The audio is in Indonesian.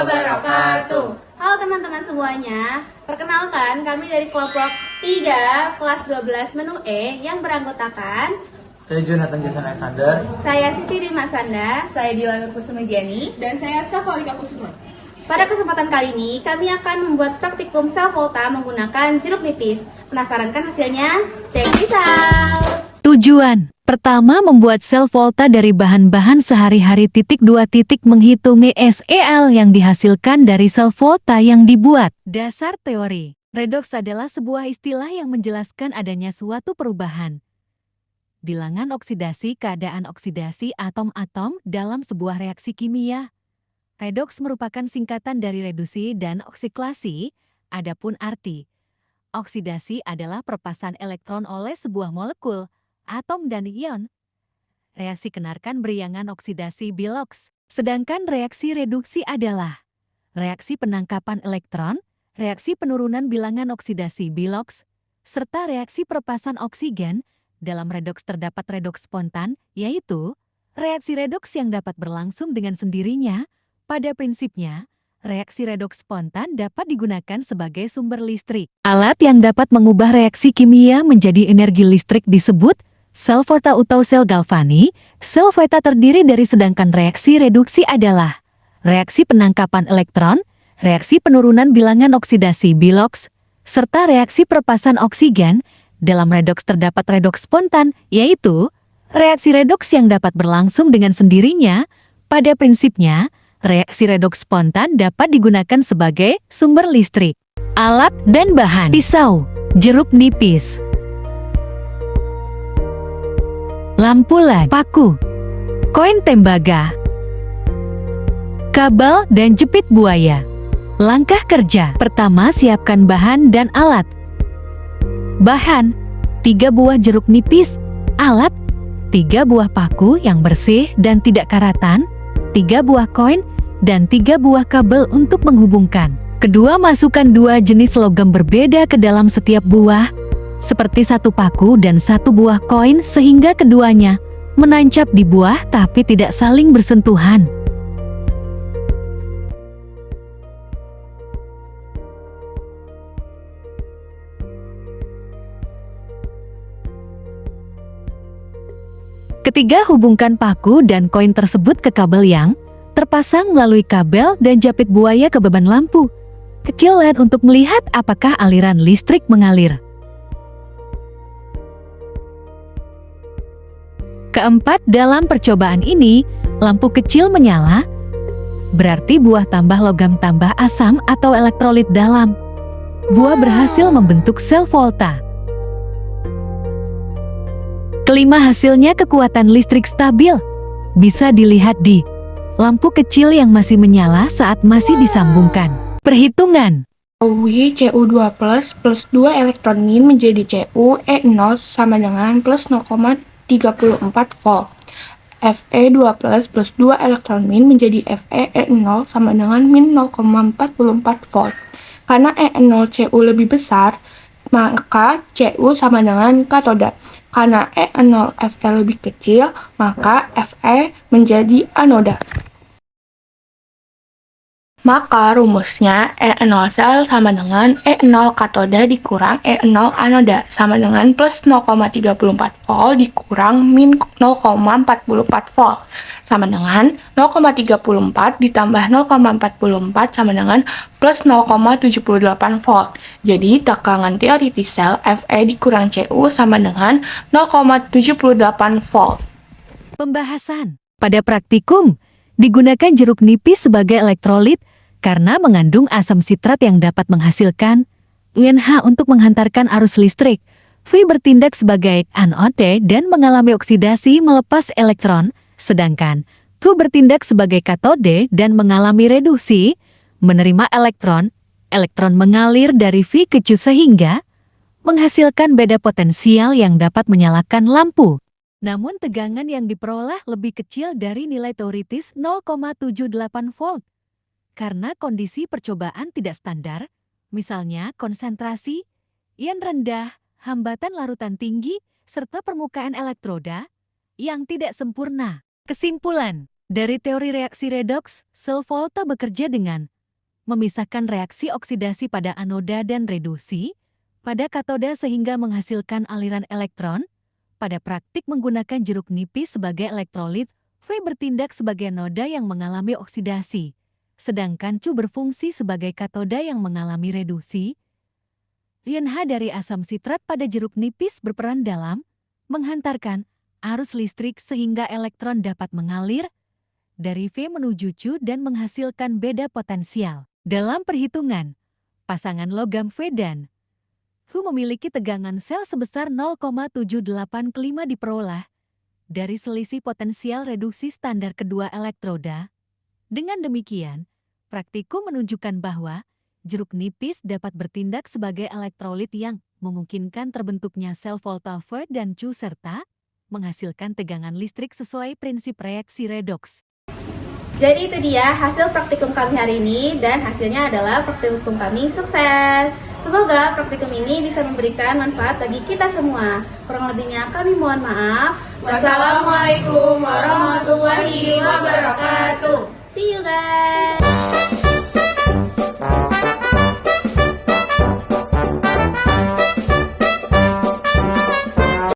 wabarakatuh. Halo teman-teman semuanya, perkenalkan kami dari kelompok 3 kelas 12 menu E yang beranggotakan Saya Jonathan Jason Alexander. saya Siti Rima Sanda, Saya Dilan Kusuma Giani, Dan saya Safalika Kusuma. Pada kesempatan kali ini, kami akan membuat praktikum sel volta menggunakan jeruk nipis. Penasaran kan hasilnya? Cek misal! Tujuan pertama, membuat sel volta dari bahan-bahan sehari-hari. Dua, menghitung SEL yang dihasilkan dari sel volta yang dibuat. Dasar teori redoks adalah sebuah istilah yang menjelaskan adanya suatu perubahan bilangan oksidasi, keadaan oksidasi atom-atom dalam sebuah reaksi kimia. Redoks merupakan singkatan dari reduksi dan oksiklasi. Adapun arti oksidasi adalah perpasan elektron oleh sebuah molekul, atom dan ion. Reaksi kenarkan beriangan oksidasi biloks. Sedangkan reaksi reduksi adalah reaksi penangkapan elektron, reaksi penurunan bilangan oksidasi biloks, serta reaksi perpasan oksigen. Dalam redoks terdapat redoks spontan, yaitu reaksi redoks yang dapat berlangsung dengan sendirinya. Pada prinsipnya, reaksi redoks spontan dapat digunakan sebagai sumber listrik. Alat yang dapat mengubah reaksi kimia menjadi energi listrik disebut sel volta atau sel galvani. Sel volta terdiri dari sedangkan reaksi reduksi adalah reaksi penangkapan elektron, reaksi penurunan bilangan oksidasi biloks, serta reaksi perpasan oksigen. Dalam redoks terdapat redoks spontan, yaitu reaksi redoks yang dapat berlangsung dengan sendirinya. Pada prinsipnya, reaksi redoks spontan dapat digunakan sebagai sumber listrik. Alat dan bahan: pisau, jeruk nipis, lampu LED, paku, koin tembaga, kabel dan jepit buaya. Langkah kerja: pertama, siapkan bahan dan alat. Bahan: 3 buah jeruk nipis. Alat: 3 buah paku yang bersih dan tidak karatan, 3 buah koin, dan 3 buah kabel untuk menghubungkan. Kedua, masukkan 2 jenis logam berbeda ke dalam setiap buah, seperti 1 paku dan 1 buah koin, sehingga keduanya menancap di buah tapi tidak saling bersentuhan. Ketiga, hubungkan paku dan koin tersebut ke kabel yang terpasang melalui kabel dan japit buaya ke beban lampu kecil LED untuk melihat apakah aliran listrik mengalir. Keempat, dalam percobaan ini, lampu kecil menyala, berarti buah tambah logam tambah asam atau elektrolit dalam. Buah berhasil membentuk sel volta. Kelima, hasilnya kekuatan listrik stabil. Bisa dilihat di lampu kecil yang masih menyala saat masih disambungkan. Perhitungan: Ketahui Cu2 plus 2 elektron min menjadi Cu E0 sama dengan plus 0,34 volt. Fe2 plus 2 elektron min menjadi Fe E0 sama dengan min 0,44 volt. Karena E0 Cu lebih besar, maka Cu sama dengan katoda. Karena E0 Fe lebih kecil, maka Fe menjadi anoda. Maka rumusnya E0 sel sama dengan E0 katoda dikurang E0 anoda sama dengan plus 0,34 volt dikurang min 0,44 volt sama dengan 0,34 ditambah 0,44 sama dengan plus 0,78 volt. Jadi tekanan teoritis sel Fe dikurang Cu sama dengan 0,78 volt. pembahasan. Pada praktikum, digunakan jeruk nipis sebagai elektrolit karena mengandung asam sitrat yang dapat menghasilkan UNH untuk menghantarkan arus listrik. V bertindak sebagai anode dan mengalami oksidasi melepas elektron, sedangkan Q bertindak sebagai katode dan mengalami reduksi, menerima elektron. Elektron mengalir dari V ke Q sehingga menghasilkan beda potensial yang dapat menyalakan lampu. Namun tegangan yang diperoleh lebih kecil dari nilai teoritis 0,78 volt. Karena kondisi percobaan tidak standar, misalnya konsentrasi, ion rendah, hambatan larutan tinggi, serta permukaan elektroda yang tidak sempurna. Kesimpulan, dari teori reaksi redoks, sel volta bekerja dengan memisahkan reaksi oksidasi pada anoda dan reduksi pada katoda sehingga menghasilkan aliran elektron. Pada praktik menggunakan jeruk nipis sebagai elektrolit, V bertindak sebagai noda yang mengalami oksidasi, sedangkan Cu berfungsi sebagai katoda yang mengalami reduksi. Ion H dari asam sitrat pada jeruk nipis berperan dalam menghantarkan arus listrik sehingga elektron dapat mengalir dari V menuju Cu dan menghasilkan beda potensial. Dalam perhitungan, pasangan logam V dan Hu memiliki tegangan sel sebesar 0,785 diperoleh dari selisih potensial reduksi standar kedua elektroda. Dengan demikian, praktikum menunjukkan bahwa jeruk nipis dapat bertindak sebagai elektrolit yang memungkinkan terbentuknya sel volta V dan Cu serta menghasilkan tegangan listrik sesuai prinsip reaksi redoks. Jadi itu dia hasil praktikum kami hari ini dan hasilnya adalah praktikum kami sukses. Semoga praktikum ini bisa memberikan manfaat bagi kita semua. Kurang lebihnya kami mohon maaf. Wassalamualaikum warahmatullahi wabarakatuh. See you guys.